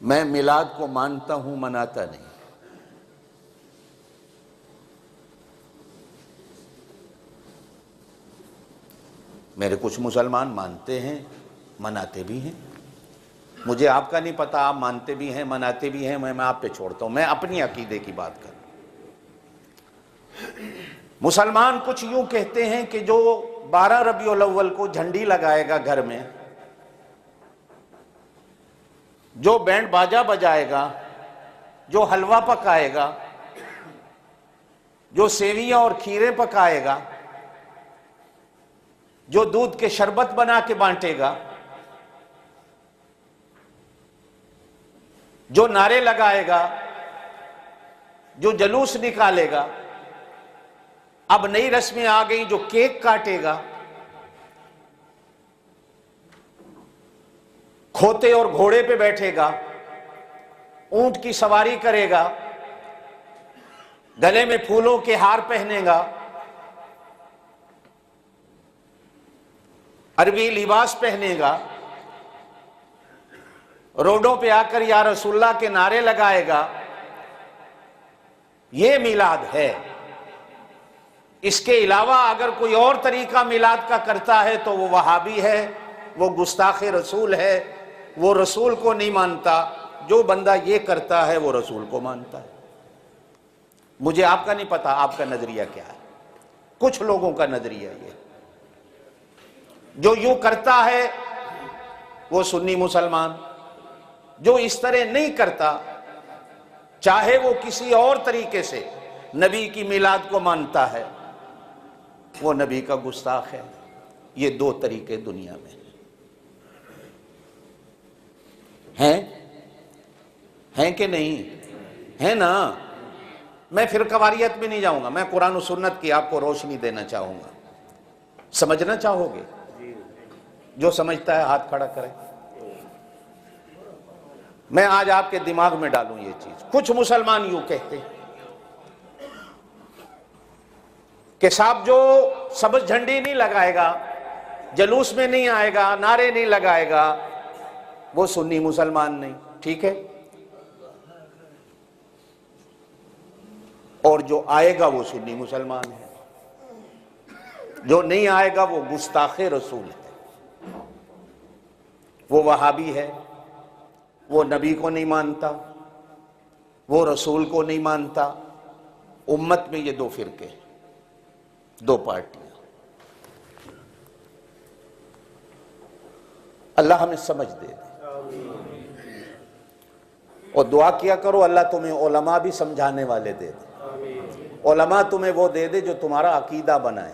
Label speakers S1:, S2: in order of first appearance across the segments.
S1: میں میلاد کو مانتا ہوں، مناتا نہیں۔ میرے کچھ مسلمان مانتے ہیں، مناتے بھی ہیں۔ مجھے آپ کا نہیں پتا، آپ مانتے بھی ہیں مناتے بھی ہیں، میں آپ پہ چھوڑتا ہوں، میں اپنی عقیدے کی بات کروں۔ مسلمان کچھ یوں کہتے ہیں کہ جو 12 ربیع الاول کو جھنڈی لگائے گا گھر میں، جو بینڈ باجا بجائے گا، جو حلوہ پکائے گا، جو سیویاں اور کھیرے پکائے گا، جو دودھ کے شربت بنا کے بانٹے گا، جو نعرے لگائے گا، جو جلوس نکالے گا، اب نئی رسمیں آ گئی، جو کیک کاٹے گا، کھوتے اور گھوڑے پہ بیٹھے گا، اونٹ کی سواری کرے گا، گلے میں پھولوں کے ہار پہنے گا، عربی لباس پہنے گا، روڈوں پہ آ کر یا رسول اللہ کے نعرے لگائے گا، یہ میلاد ہے۔ اس کے علاوہ اگر کوئی اور طریقہ میلاد کا کرتا ہے تو وہ وہابی ہے، وہ گستاخ رسول ہے، وہ رسول کو نہیں مانتا۔ جو بندہ یہ کرتا ہے وہ رسول کو مانتا ہے۔ مجھے آپ کا نہیں پتا آپ کا نظریہ کیا ہے، کچھ لوگوں کا نظریہ یہ جو یوں کرتا ہے وہ سنی مسلمان، جو اس طرح نہیں کرتا چاہے وہ کسی اور طریقے سے نبی کی میلاد کو مانتا ہے، وہ نبی کا گستاخ ہے۔ یہ دو طریقے دنیا میں ہیں کہ نہیں ہیں نا؟ میں فرقواریت میں نہیں جاؤں گا، میں قرآن و سنت کی آپ کو روشنی دینا چاہوں گا۔ سمجھنا چاہو گے؟ جو سمجھتا ہے ہاتھ کھڑا کرے۔ میں آج آپ کے دماغ میں ڈالوں یہ چیز۔ کچھ مسلمان یوں کہتے ہیں کہ صاحب جو سبز جھنڈی نہیں لگائے گا، جلوس میں نہیں آئے گا، نعرے نہیں لگائے گا، وہ سنی مسلمان نہیں۔ ٹھیک ہے، اور جو آئے گا وہ سنی مسلمان ہے، جو نہیں آئے گا وہ گستاخ رسول ہے، وہ وہابی ہے، وہ نبی کو نہیں مانتا، وہ رسول کو نہیں مانتا۔ امت میں یہ دو فرقے، دو پارٹیاں۔ اللہ ہمیں سمجھ دے دے، اور دعا کیا کرو اللہ تمہیں علماء بھی سمجھانے والے دے دے، علماء تمہیں وہ دے دے جو تمہارا عقیدہ بنائے۔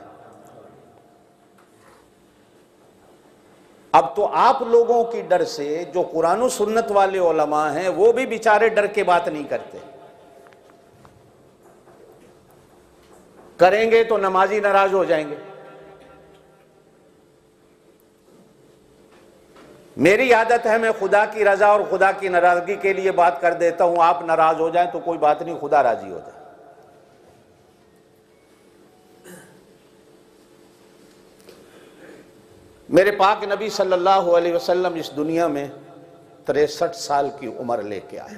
S1: اب تو آپ لوگوں کی ڈر سے جو قرآن و سنت والے علماء ہیں وہ بھی بیچارے ڈر کے بات نہیں کرتے، کریں گے تو نمازی ناراض ہو جائیں گے۔ میری عادت ہے میں خدا کی رضا اور خدا کی ناراضگی کے لیے بات کر دیتا ہوں، آپ ناراض ہو جائیں تو کوئی بات نہیں، خدا راضی ہو جائے۔ میرے پاک نبی صلی اللہ علیہ وسلم اس دنیا میں 63 سال کی عمر لے کے آئے۔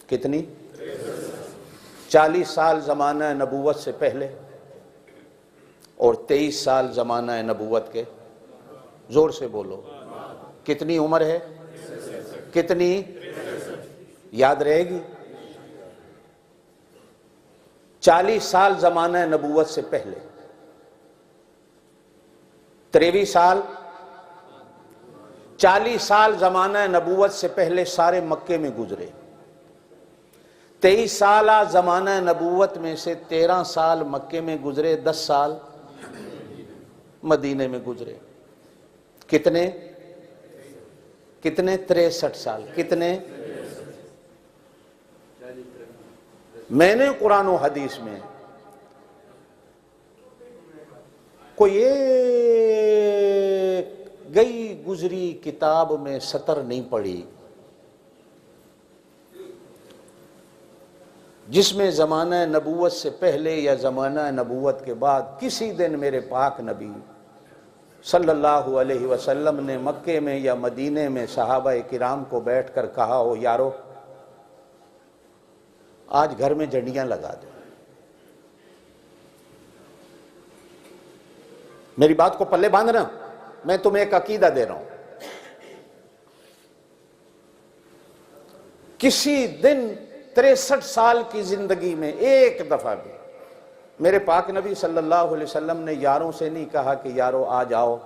S1: کتنی؟ 40 سال زمانہ نبوت سے پہلے اور 23 سال زمانہ نبوت کے۔ زور سے بولو، کتنی عمر ہے؟ کتنی؟ یاد رہے گی؟ 40 سال زمانہ نبوت سے پہلے، 23 سال، 40 سال زمانہ نبوت سے پہلے سارے مکے میں گزرے، 23 سالہ زمانہ نبوت میں سے 13 سال مکے میں گزرے، 10 سال مدینے میں گزرے۔ کتنے 63 سال۔ کتنے؟ میں نے قرآن و حدیث میں کوئی ایک گئی گزری کتاب میں سطر نہیں پڑھی جس میں زمانہ نبوت سے پہلے یا زمانہ نبوت کے بعد کسی دن میرے پاک نبی صلی اللہ علیہ وسلم نے مکے میں یا مدینے میں صحابہ کرام کو بیٹھ کر کہا ہو یارو آج گھر میں جھنڈیاں لگا دو. میری بات کو پلے باندھنا، میں تمہیں ایک عقیدہ دے رہا ہوں. کسی دن 63 سال کی زندگی میں ایک دفعہ بھی میرے پاک نبی صلی اللہ علیہ وسلم نے یاروں سے نہیں کہا کہ یارو آ جاؤ.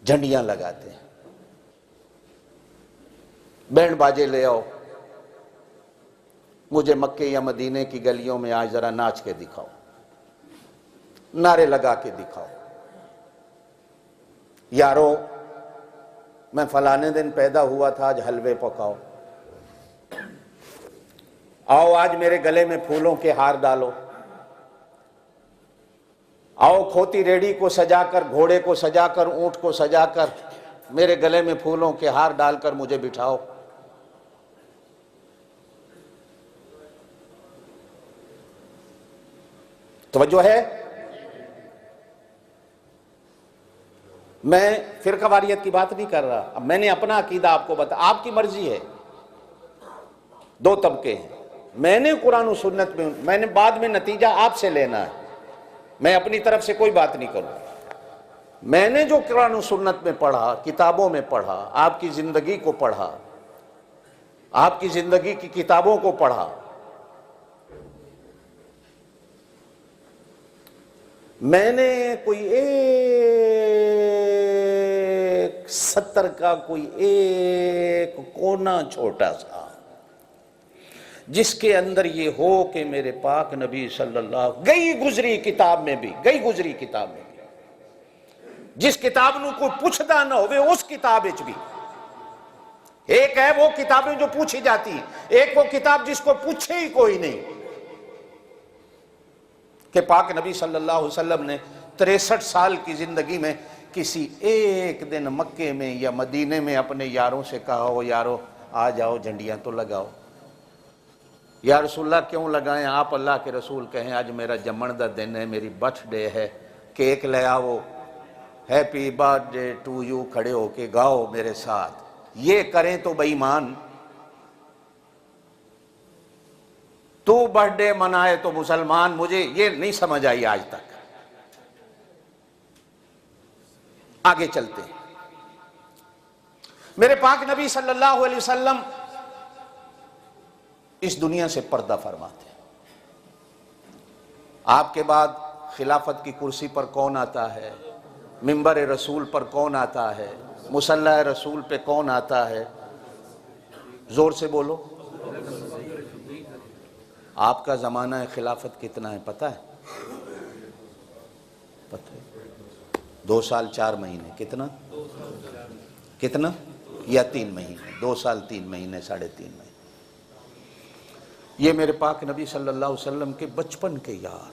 S1: جھنڈیاں لگاتے ہیں، بینڈ باجے لے آؤ، مجھے مکے یا مدینے کی گلیوں میں آج ذرا ناچ کے دکھاؤ، نعرے لگا کے دکھاؤ. یارو میں فلانے دن پیدا ہوا تھا آج حلوے پکاؤ، آؤ آج میرے گلے میں پھولوں کے ہار ڈالو، آؤ کھوتی ریڑھی کو سجا کر، گھوڑے کو سجا کر، اونٹ کو سجا کر میرے گلے میں پھولوں کے ہار ڈال کر مجھے بٹھاؤ. توجہ ہے؟ میں فرقہ واریت کی بات نہیں کر رہا، اب میں نے اپنا عقیدہ آپ کو بتا، آپ کی مرضی ہے. دو طبقے ہیں، میں نے قرآن و سنت میں نے بعد میں نتیجہ آپ سے لینا ہے، میں اپنی طرف سے کوئی بات نہیں کروں. میں نے جو قرآن و سنت میں پڑھا، کتابوں میں پڑھا، آپ کی زندگی کو پڑھا، آپ کی زندگی کی کتابوں کو پڑھا، میں نے کوئی ایک 70 کا کوئی ایک کونا چھوٹا سا جس کے اندر یہ ہو کہ میرے پاک نبی صلی اللہ گئی گزری کتاب میں بھی جس کتاب نو کوئی پوچھدا نہ ہوئے اس کتاب اچ بھی. ایک ہے وہ کتابیں جو پوچھی جاتی ہیں، ایک وہ کتاب جس کو پوچھے ہی کوئی نہیں، کہ پاک نبی صلی اللہ علیہ وسلم نے 63 سال کی زندگی میں کسی ایک دن مکے میں یا مدینے میں اپنے یاروں سے کہا ہو یارو آ جاؤ جھنڈیاں تو لگاؤ. یا رسول اللہ کیوں لگائیں؟ آپ اللہ کے رسول کہیں آج میرا جمن دا دن ہے، میری برتھ ڈے ہے، کیک لے آؤ، happy birthday to you کھڑے ہو کے گاؤ میرے ساتھ. یہ کریں تو بے ایمان. تو برتھ ڈے منائے تو مسلمان. مجھے یہ نہیں سمجھ آئی آج تک. آگے چلتے ہیں. میرے پاک نبی صلی اللہ علیہ وسلم اس دنیا سے پردہ فرماتے ہیں. آپ کے بعد خلافت کی کرسی پر کون آتا ہے؟ منبر رسول پر کون آتا ہے؟ مصلی رسول پہ کون آتا ہے؟ زور سے بولو. آپ کا زمانہ خلافت کتنا ہے پتہ ہے؟ پتہ ہے 2 سال 4 مہینے. کتنا یا 3 مہینے؟ 2 سال 3 مہینے 3.5 مہینے. یہ میرے پاک نبی صلی اللہ علیہ وسلم کے بچپن کے یار.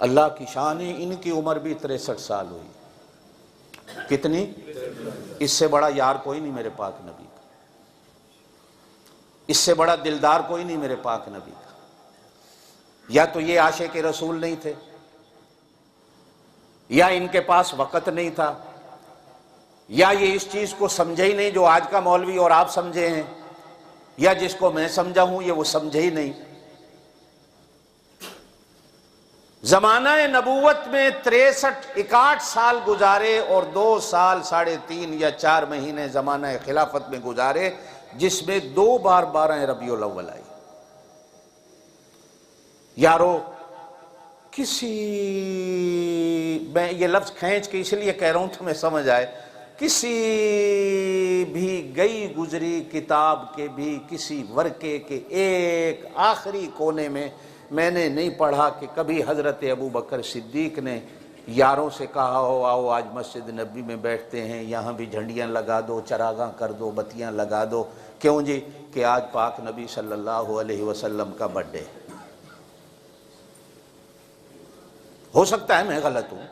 S1: اللہ کی شان ہے، ان کی عمر بھی 63 سال ہوئی. کتنی؟ اس سے بڑا یار کوئی نہیں میرے پاک نبی کا، اس سے بڑا دلدار کوئی نہیں میرے پاک نبی کا. یا تو یہ عاشق رسول نہیں تھے، یا ان کے پاس وقت نہیں تھا، یا یہ اس چیز کو سمجھے ہی نہیں جو آج کا مولوی اور آپ سمجھے ہیں، یا جس کو میں سمجھا ہوں یہ وہ سمجھے ہی نہیں. زمانہ نبوت میں 61 سال گزارے اور 2 سال 3.5 یا 4 مہینے زمانہ خلافت میں گزارے، جس میں 2 بار 12 ربیع الاول آئی. یارو کسی، میں یہ لفظ کھینچ کے اس لیے کہہ رہا ہوں تمہیں سمجھ آئے، کسی بھی گئی گزری کتاب کے بھی کسی ورقے کے ایک آخری کونے میں نے نہیں پڑھا کہ کبھی حضرت ابو بکر صدیق نے یاروں سے کہا ہو آؤ آج مسجد نبی میں بیٹھتے ہیں، یہاں بھی جھنڈیاں لگا دو، چراغاں کر دو، بتیاں لگا دو. کیوں جی؟ کہ آج پاک نبی صلی اللہ علیہ وسلم کا برتھ ڈے. ہو سکتا ہے میں غلط ہوں،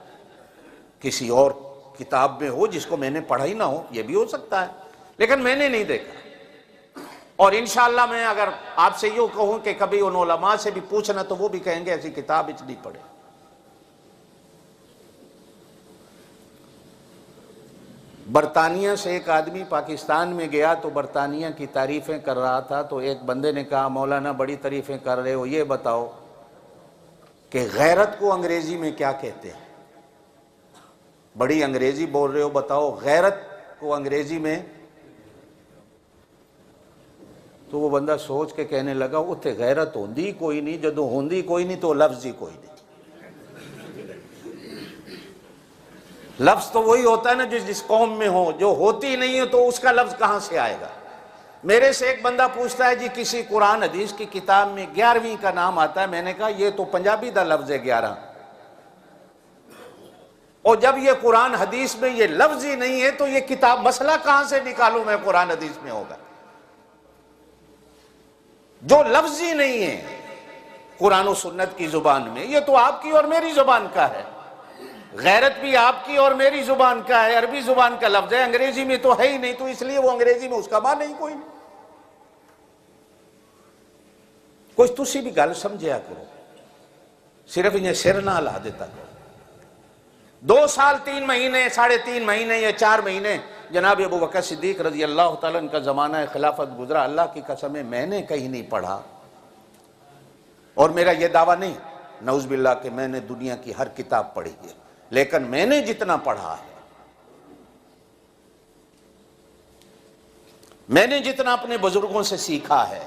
S1: کسی اور کتاب میں ہو جس کو میں نے پڑھا ہی نہ ہو، یہ بھی ہو سکتا ہے، لیکن میں نے نہیں دیکھا. اور انشاءاللہ میں اگر آپ سے یوں کہوں کہ کبھی ان علماء سے بھی پوچھنا تو وہ بھی کہیں گے ایسی کتاب نہیں پڑھے. برطانیہ سے ایک آدمی پاکستان میں گیا تو برطانیہ کی تعریفیں کر رہا تھا، تو ایک بندے نے کہا مولانا بڑی تعریفیں کر رہے ہو، یہ بتاؤ کہ غیرت کو انگریزی میں کیا کہتے ہیں؟ بڑی انگریزی بول رہے ہو، بتاؤ غیرت کو انگریزی میں. تو وہ بندہ سوچ کے کہنے لگا اتنے غیرت ہوندی کوئی نہیں، جدو ہوندی کوئی نہیں تو لفظ ہی کوئی نہیں. لفظ تو وہی ہوتا ہے نا جس قوم میں ہو، جو ہوتی نہیں ہے تو اس کا لفظ کہاں سے آئے گا؟ میرے سے ایک بندہ پوچھتا ہے جی کسی قرآن حدیث کی کتاب میں 11ویں کا نام آتا ہے. میں نے کہا یہ تو پنجابی دا لفظ ہے 11، اور جب یہ قرآن حدیث میں یہ لفظ ہی نہیں ہے تو یہ کتاب مسئلہ کہاں سے نکالوں میں قرآن حدیث میں ہوگا؟ جو لفظ ہی نہیں ہے قرآن و سنت کی زبان میں، یہ تو آپ کی اور میری زبان کا ہے. غیرت بھی آپ کی اور میری زبان کا ہے، عربی زبان کا لفظ ہے، انگریزی میں تو ہے ہی نہیں، تو اس لیے وہ انگریزی میں اس کا معنی نہیں کوئی نہیں. کچھ تسی بھی گل سمجھیا کرو، صرف انہیں سر نہ ہلا دیتا کرو. 2 سال 3 مہینے 3.5 مہینے یا 4 مہینے جناب ابو بکر صدیق رضی اللہ تعالیٰ عنہ کا زمانہ خلافت گزرا. اللہ کی قسم ہے میں نے کہیں نہیں پڑھا، اور میرا یہ دعویٰ نہیں نعوذ باللہ کہ میں نے دنیا کی ہر کتاب پڑھی ہے، لیکن میں نے جتنا پڑھا ہے، میں نے جتنا اپنے بزرگوں سے سیکھا ہے،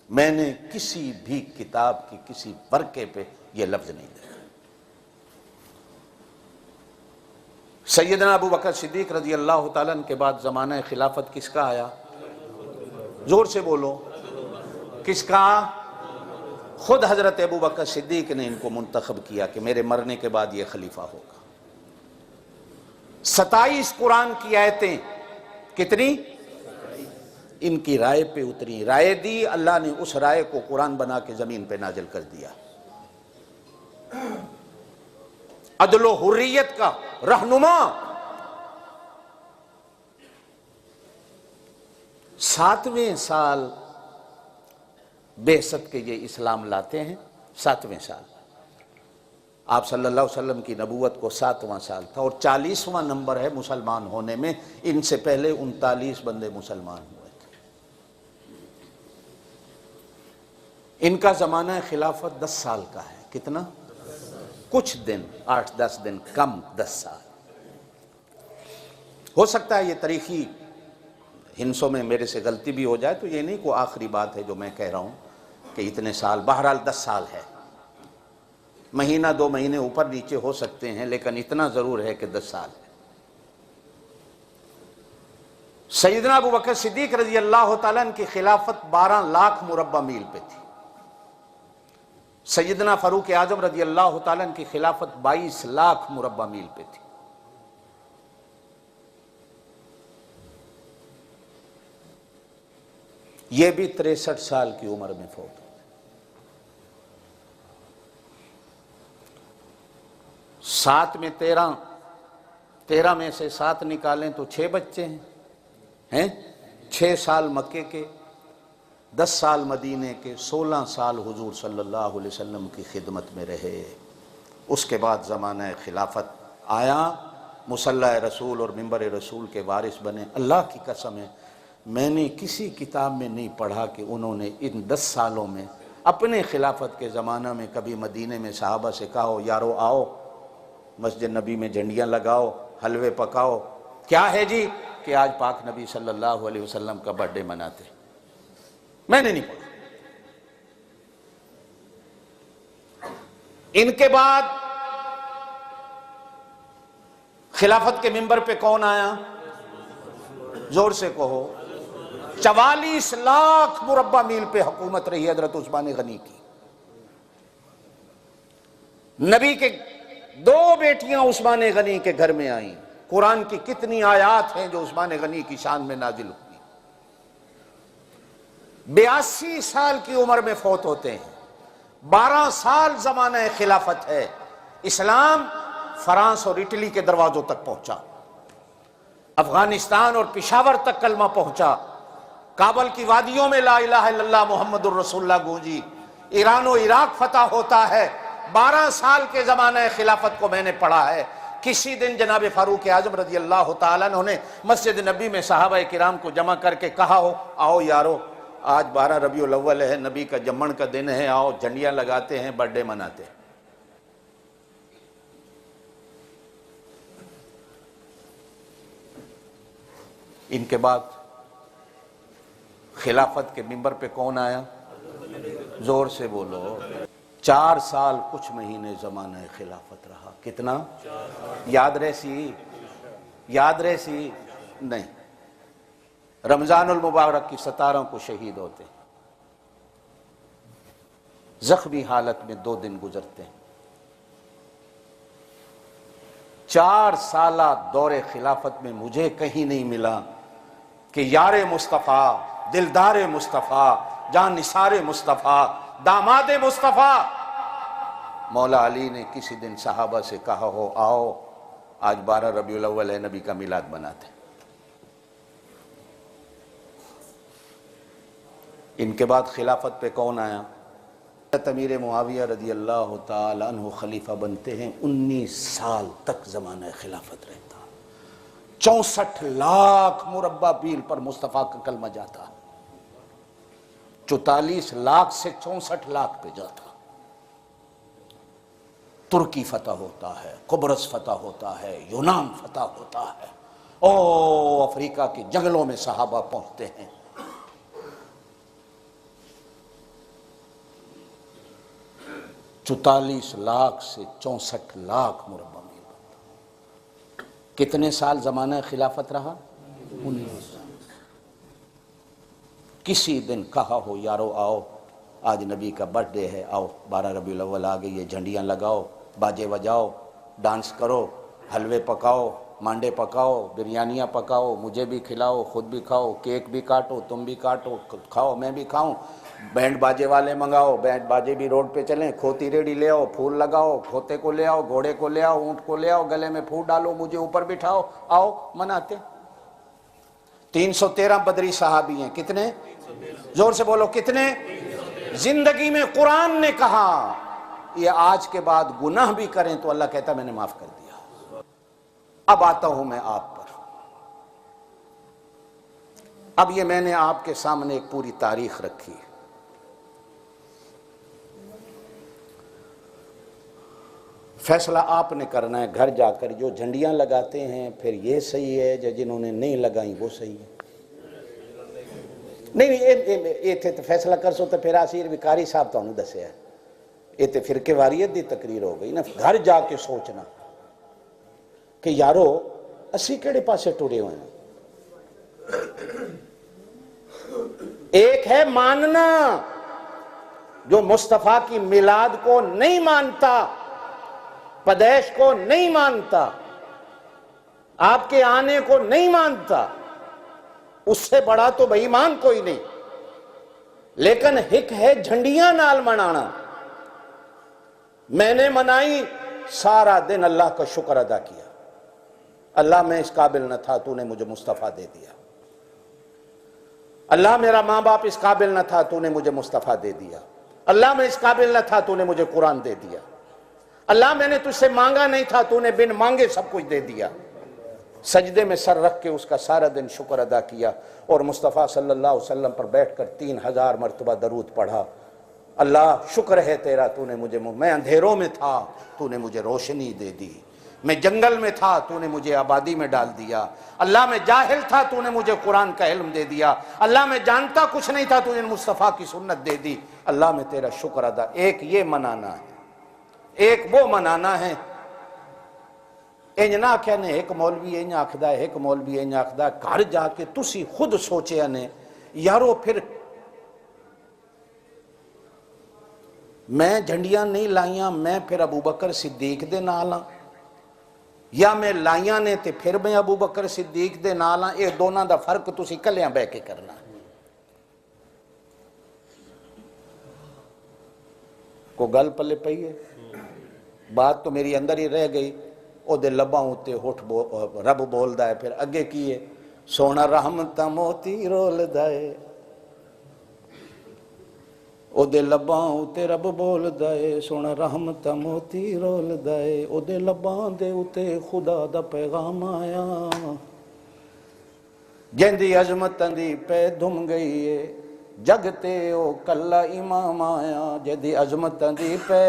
S1: میں نے کسی بھی کتاب کی کسی ورقے پہ یہ لفظ نہیں دیکھا. سیدنا ابو بکر صدیق رضی اللہ تعالیٰ عنہ کے بعد زمانہ خلافت کس کا آیا؟ زور سے بولو، کس کا؟ خود حضرت ابو بکر صدیق نے ان کو منتخب کیا کہ میرے مرنے کے بعد یہ خلیفہ ہوگا. 27 قرآن کی آیتیں کتنی ان کی رائے پہ اتری، رائے دی، اللہ نے اس رائے کو قرآن بنا کے زمین پہ نازل کر دیا. عدل و حریت کا رہنما. 7ویں سال بعثت کے یہ اسلام لاتے ہیں. 7ویں سال آپ صلی اللہ علیہ وسلم کی نبوت کو 7واں سال تھا، اور 40واں نمبر ہے مسلمان ہونے میں. ان سے پہلے 39 بندے مسلمان ہوئے تھے. ان کا زمانہ خلافت 10 سال کا ہے. کتنا؟ کچھ دن، 8-10 دن کم، 10 سال. ہو سکتا ہے یہ تاریخی ہنسوں میں میرے سے غلطی بھی ہو جائے، تو یہ نہیں کوئی آخری بات ہے جو میں کہہ رہا ہوں کہ اتنے سال. بہرحال 10 سال ہے. مہینہ 2 مہینے اوپر نیچے ہو سکتے ہیں، لیکن اتنا ضرور ہے کہ 10 سال ہے. سیدنا ابو بکر صدیق رضی اللہ تعالیٰ عنہ کی خلافت 12 لاکھ مربع میل پہ تھی. سیدنا فاروق اعظم رضی اللہ تعالیٰ عنہ کی خلافت 22 لاکھ مربع میل پہ تھی. یہ بھی 63 سال کی عمر میں فوت ہوئے. 7 میں 13 میں سے 7 نکالیں تو 6 بچے ہیں. 6 سال مکے کے، 10 سال مدینے کے، 16 سال حضور صلی اللہ علیہ وسلم کی خدمت میں رہے. اس کے بعد زمانہ خلافت آیا، مصلی رسول اور منبر رسول کے وارث بنے. اللہ کی قسم ہے میں نے کسی کتاب میں نہیں پڑھا کہ انہوں نے ان 10 سالوں میں اپنے خلافت کے زمانہ میں کبھی مدینے میں صحابہ سے کہا ہو یارو آؤ مسجد نبی میں جھنڈیاں لگاؤ، حلوے پکاؤ، کیا ہے جی کہ آج پاک نبی صلی اللہ علیہ وسلم کا برتھ ڈے مناتے. میں نے نہیں پڑھا. ان کے بعد خلافت کے منبر پہ کون آیا؟ زور سے کہو. 44 لاکھ مربع میل پہ حکومت رہی حضرت عثمان غنی کی. نبی کے 2 بیٹیاں عثمان غنی کے گھر میں آئیں. قرآن کی کتنی آیات ہیں جو عثمان غنی کی شان میں نازل ہوئی. 82 سال کی عمر میں فوت ہوتے ہیں. 12 سال زمانہ خلافت ہے. اسلام فرانس اور اٹلی کے دروازوں تک پہنچا، افغانستان اور پشاور تک کلمہ پہنچا. کابل کی وادیوں میں لا الہ الا اللہ محمد الرسول اللہ گونجی، ایران و عراق فتح ہوتا ہے۔ 12 سال کے زمانہ خلافت کو میں نے پڑھا ہے۔ کسی دن جناب فاروق اعظم رضی اللہ تعالیٰ عنہ نے مسجد نبی میں صحابہ کرام کو جمع کر کے کہا ہو، آؤ یارو آج 12 ربیع الاول ہے، نبی کا جمن کا دن ہے، آؤ جھنڈیاں لگاتے ہیں، برتھ ڈے مناتے ہیں۔ ان کے بعد خلافت کے منبر پہ کون آیا؟ زور سے بولو۔ 4 سال کچھ مہینے زمانہ خلافت رہا۔ کتنا؟ یاد رہے سی نہیں۔ رمضان المبارک کی 17 کو شہید ہوتے، زخمی حالت میں 2 دن گزرتے ہیں۔ 4 سالہ دور خلافت میں مجھے کہیں نہیں ملا کہ یار مصطفیٰ، دلدار مصطفیٰ، جان نثار مصطفیٰ، داماد مصطفیٰ مولا علی نے کسی دن صحابہ سے کہا ہو، آؤ آج 12 ربیع الاول ہے، نبی کا میلاد مناتے ہیں۔ ان کے بعد خلافت پہ کون آیا؟ امیر معاویہ رضی اللہ تعالیٰ عنہ خلیفہ بنتے ہیں۔ 19 سال تک زمانہ خلافت رہتا، 64 لاکھ مربع میل پر مصطفیٰ کا کلمہ جاتا، 44 لاکھ سے 64 لاکھ پہ جاتا۔ ترکی فتح ہوتا ہے، قبرص فتح ہوتا ہے، یونان فتح ہوتا ہے، افریقہ کے جنگلوں میں صحابہ پہنچتے ہیں۔ چوتالیس لاکھ سے 64 لاکھ مربع میل بنتا۔ کتنے سال زمانہ خلافت رہا؟ 19 سال۔ کسی دن کہا ہو، یارو آؤ آج نبی کا برتھ ڈے ہے، آؤ 12 ربیع الاول آ گئی ہے، جھنڈیاں لگاؤ، باجے بجاؤ، ڈانس کرو، حلوے پکاؤ، مانڈے پکاؤ، بریانیاں پکاؤ، مجھے بھی کھلاؤ، خود بھی کھاؤ، کیک بھی کاٹو، تم بھی کاٹو، کھاؤ میں بھی کھاؤں، بینڈ باجے والے منگاؤ، بینڈ باجے بھی روڈ پہ چلیں، کھوتی ریڑی لے آؤ، پھول لگاؤ، کھوتے کو لے آؤ، گھوڑے کو لے آؤ، اونٹ کو لے آؤ، گلے میں پھول ڈالو، مجھے اوپر بٹھاؤ، آؤ مناتے۔ 313 بدری صحابی ہیں۔ کتنے؟ زور سے بولو، کتنے؟ زندگی میں قرآن نے کہا یہ آج کے بعد گناہ بھی کریں تو اللہ کہتا میں نے معاف کر دیا۔ اب آتا ہوں میں آپ پر۔ اب یہ میں نے آپ کے سامنے ایک پوری تاریخ رکھی، فیصلہ آپ نے کرنا ہے گھر جا کر۔ جو جھنڈیاں لگاتے ہیں پھر یہ صحیح ہے، جو جنہوں نے نہیں لگائیں وہ صحیح ہے؟ نہیں یہ تھے تو فیصلہ کر سو تو پھر آسیر وکاری صاحب تو انہوں دسے ہے، یہ تو فرقے واریت دی تقریر ہو گئی نا۔ گھر جا کے سوچنا کہ یارو اسی کیڑے پاسے ٹوڑے ہوئے ہیں۔ ایک ہے ماننا، جو مصطفیٰ کی میلاد کو نہیں مانتا، پیدائش کو نہیں مانتا، آپ کے آنے کو نہیں مانتا، اس سے بڑا تو بے ایمان کوئی نہیں۔ لیکن ایک ہے جھنڈیاں نال منانا۔ میں نے منائی، سارا دن اللہ کا شکر ادا کیا، اللہ میں اس قابل نہ تھا، تو نے مجھے مصطفیٰ دے دیا۔ اللہ میرا ماں باپ اس قابل نہ تھا، تو نے مجھے مصطفیٰ دے دیا۔ اللہ میں اس قابل نہ تھا، تو نے مجھے قرآن دے دیا۔ اللہ میں نے تجھ سے مانگا نہیں تھا، تو نے بن مانگے سب کچھ دے دیا۔ سجدے میں سر رکھ کے اس کا سارا دن شکر ادا کیا، اور مصطفیٰ صلی اللہ علیہ وسلم پر بیٹھ کر 3000 مرتبہ درود پڑھا۔ اللہ شکر ہے تیرا، تو نے مجھے، میں اندھیروں میں تھا تو نے مجھے روشنی دے دی، میں جنگل میں تھا تو نے مجھے آبادی میں ڈال دیا، اللہ میں جاہل تھا تو نے مجھے قرآن کا علم دے دیا، اللہ میں جانتا کچھ نہیں تھا تو نے مصطفیٰ کی سنت دے دی، اللہ میں تیرا شکر ادا۔ ایک یہ منانا ہے، ایک وہ منانا ہے۔ انج نہ کہنے ایک مولوی انج آکھدا ہے، ایک مولوی انج آکھدا ہے۔ گھر جا کے تسی خود سوچے نے یارو، پھر میں جھنڈیاں نہیں لائیاں، میں پھر ابو بکر صدیق دے نال ہاں، یا میں لائیاں نے تے پھر میں ابو بکر صدیق دے نال ہاں؟ یہ دونوں دا فرق تسی کلیاں بہ کے کرنا۔ کو گل پلے پئی ہے؟ بات تو میری اندر ہی رہ گئی، او دے لباں ہوتے ہوٹھ رب بولدا ہے، پھر اگے کی ہے؟ سونا رحمتاں موتی رولدا اے او دے لباں اُتے رب بولدا اے سونا رحمتاں موتی رولدا اے او دے لباں دے اُتے خدا دا پیغام آیا جیندی عظمتاں دی پہ دھم گئی اے جگ تے او کلا امام آیا جیندی عظمتاں دی پہ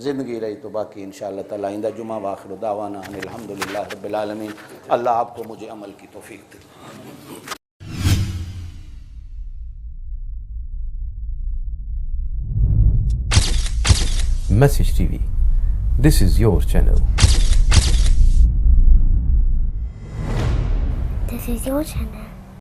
S1: زندگی رہی تو باقی انشاءاللہ تعالی آئندہ جمعہ واخر دعوانا الحمدللہ رب العالمین اللہ آپ کو مجھے عمل کی توفیق دے
S2: Message TV. This is your channel.
S3: This is your channel.